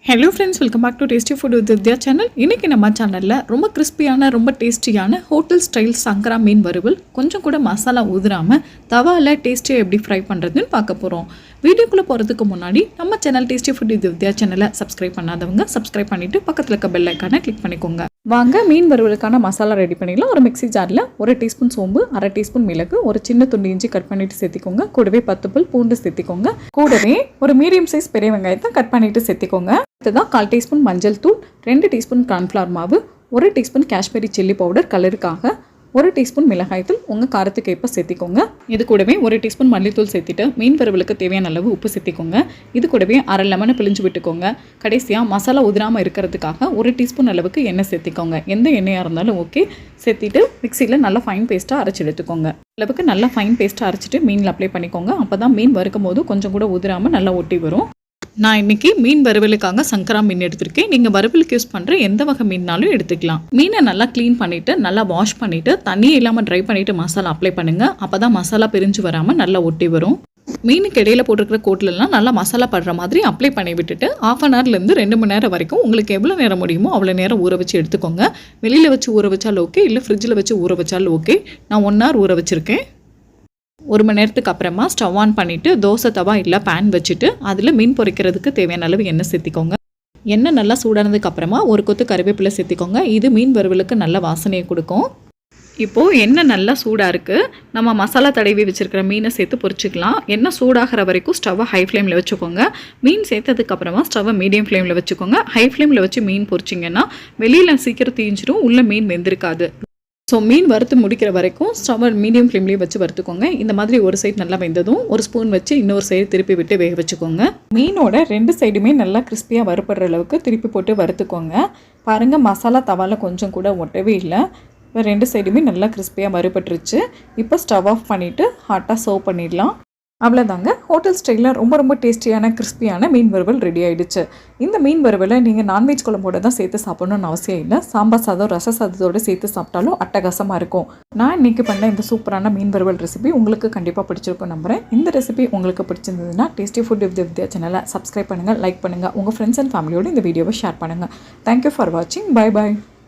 Hello friends, welcome back to tasty food with Vidya channel. இன்றைக்கி நம்ம சேனலில் ரொம்ப கிறிஸ்பியான ரொம்ப டேஸ்டியான ஹோட்டல் ஸ்டைல் சங்கரா மீன் வறுவல் கொஞ்சம் கூட மசாலா ஊதுறாமல் தவாவில் டேஸ்டியாக எப்படி ஃப்ரை பண்ணுறதுன்னு பார்க்க போகிறோம். வீடியோக்குள்ளே போகிறதுக்கு முன்னாடி நம்ம சேனல் டேஸ்டி ஃபுட் வித் வித்யா சேனலை சப்ஸ்கிரைப் பண்ணாதவங்க சப்ஸ்கிரைப் பண்ணிவிட்டு பக்கத்தில் இருக்க பெல் ஐக்கானை கிளிக் பண்ணிக்கோங்க. வாங்க மீன் வறுவலுக்கான மசாலா ரெடி பண்ணிடலாம். ஒரு மிக்ஸி ஜாரில் 1 டீஸ்பூன் சோம்பு, 1/2 டீஸ்பூன் மிளகு, ஒரு சின்ன துண்டு இஞ்சி கட் பண்ணிவிட்டு சேர்த்திக்கோங்க. கூடவே 10 பல் பூண்டு சேர்த்திக்கோங்க. கூடவே ஒரு மீடியம் சைஸ் பெரிய வெங்காயத்தை கட் பண்ணிவிட்டு சேர்த்திக்கோங்க. அடுத்ததான் 1/4 டீஸ்பூன் மஞ்சள் தூள், 2 டீஸ்பூன் கார்ன்ஃப்ளவர் மாவு, 1 டீஸ்பூன் காஷ்மீரி சில்லி பவுடர் கலருக்காக, 1 டீஸ்பூன் மிளகாய் தூள் உங்கள் காரத்துக்கு ஏற்ப சேர்த்திக்கோங்க. இது கூடவே 1 டீஸ்பூன் மல்லித்தூள் சேர்த்துட்டு மீன் வறுவலுக்கு தேவையான அளவு உப்பு சேர்த்திக்கோங்க. இது கூடவே 1/2 லெமனை பிழிஞ்சு விட்டுக்கோங்க. கடைசியாக மசாலா உதிராமல் இருக்கிறதுக்காக 1 டீஸ்பூன் அளவுக்கு எண்ணெய் சேர்த்திக்கோங்க. எந்த எண்ணெயாக இருந்தாலும் ஓகே. சேர்த்திட்டு மிக்சியில் நல்லா ஃபைன் பேஸ்ட்டாக அரைச்சி எடுத்துக்கோங்க. அளவுக்கு நல்லா ஃபைன் பேஸ்ட்டாக அரைச்சிட்டு மீனில் அப்ளை பண்ணிக்கோங்க. அப்போ தான் மீன் வறுக்கும் போது கொஞ்சம் கூட உதிராமல் நல்லா ஒட்டி வரும். நான் இன்றைக்கி மீன் வறுவலுக்காக சங்கரா மீன் எடுத்திருக்கேன். நீங்கள் வறுவலுக்கு யூஸ் பண்ணுற எந்த வகை மீன்னாலும் எடுத்துக்கலாம். மீனை நல்லா க்ளீன் பண்ணிவிட்டு நல்லா வாஷ் பண்ணிவிட்டு தண்ணியே இல்லாமல் ட்ரை பண்ணிவிட்டு மசாலா அப்ளை பண்ணுங்கள். அப்போ தான் மசாலா பிரிஞ்சு வராமல் நல்லா ஒட்டி வரும். மீனுக்கு இடையில போட்டிருக்கிற கோட்டிலலாம் நல்லா மசாலா படுற மாதிரி அப்ளை பண்ணி விட்டுட்டு 1/2 ஹவர்லேருந்து 2 மணி நேரம் வரைக்கும் உங்களுக்கு எவ்வளோ நேரம் முடியுமோ அவ்வளோ நேரம் ஊற வச்சு எடுத்துக்கோங்க. வெளியில் வச்சு ஊற வச்சாலும் ஓகே, இல்லை ஃப்ரிட்ஜில் வச்சு ஊற வச்சாலும் ஓகே. நான் 1 ஹவர் ஊற வச்சுருக்கேன். 1 மணி நேரத்துக்கு அப்புறமா ஸ்டவ் ஆன் பண்ணிவிட்டு தோசை தவா இல்லை பேன் வச்சுட்டு அதில் மீன் பொரிக்கிறதுக்கு தேவையான அளவு எண்ணெய் சேர்த்திக்கோங்க. எண்ணெய் நல்லா சூடானதுக்கு அப்புறமா ஒரு கொத்து கறிவேப்பிலை சேர்த்திக்கோங்க. இது மீன் வறுவலுக்கு நல்ல வாசனையை கொடுக்கும். இப்போது எண்ணெய் நல்லா சூடாக இருக்குது. நம்ம மசாலா தடவி வச்சுருக்கிற மீனை சேர்த்து பொரிச்சிக்கலாம். எண்ணெய் சூடாகிற வரைக்கும் ஸ்டவ்வை ஹை ஃப்ளேமில் வச்சுக்கோங்க. மீன் சேர்த்ததுக்கப்புறமா ஸ்டவ்வை மீடியம் ஃப்ளேமில் வச்சுக்கோங்க. ஹை ஃப்ளேமில் வச்சு மீன் பொரிச்சிங்கன்னா வெளியில் சீக்கிரம் தீஞ்சிடும், உள்ளே மீன் வெந்திருக்காது. ஸோ மீன் வறுத்து முடிக்கிற வரைக்கும் ஸ்டவ்வை மீடியம் ஃப்ளேம்லேயே வச்சு வறுத்துக்கோங்க. இந்த மாதிரி ஒரு சைடு நல்லா வெந்ததும் ஒரு ஸ்பூன் வச்சு இன்னொரு சைடு திருப்பி விட்டு வேக வச்சுக்கோங்க. மீனோட 2 சைடுமே நல்லா கிறிஸ்பியாக வறுப்படுற அளவுக்கு திருப்பி போட்டு வறுத்துக்கோங்க. பாருங்கள், மசாலா தவாவில் கொஞ்சம் கூட ஒட்டவே இல்லை. 2 சைடுமே நல்லா கிறிஸ்பியாக வறுபட்டுருச்சு. இப்போ ஸ்டவ் ஆஃப் பண்ணிவிட்டு ஹாட்டாக சர்வ் பண்ணிடலாம். அவ்வளோதாங்க, ஹோட்டல் ஸ்டைலில் ரொம்ப டேஸ்டியான கிறிஸ்பியான மீன் வறுவல் ரெடி ஆகிடுச்சு. இந்த மீன் வறுவலை நீங்கள் நான்வெஜ் குழம்போட தான் சேர்த்து சாப்பிடணும்னு அவசியம் இல்லை. சாம்பார் சாதம், ரச சாதத்தோடு சேர்த்து சாப்பிட்டாலும் அட்டகாசமாக இருக்கும். நான் இன்றைக்கி பண்ண இந்த சூப்பரான மீன் வறுவல் ரெசிபி உங்களுக்கு கண்டிப்பாக பிடிச்சிருக்கும் நம்புகிறேன். இந்த ரெசிபி உங்களுக்கு பிடிச்சிருந்ததுன்னா டேஸ்டி ஃபுட் வித் வித்யா சேனலை சப்ஸ்கிரைப் பண்ணுங்கள், லைக் பண்ணுங்கள், உங்கள் ஃப்ரெண்ட்ஸ் அண்ட் ஃபேமிலியோடு இந்த வீடியோவை ஷேர் பண்ணுங்கள். தேங்க்யூ ஃபார் வாட்சிங். பை.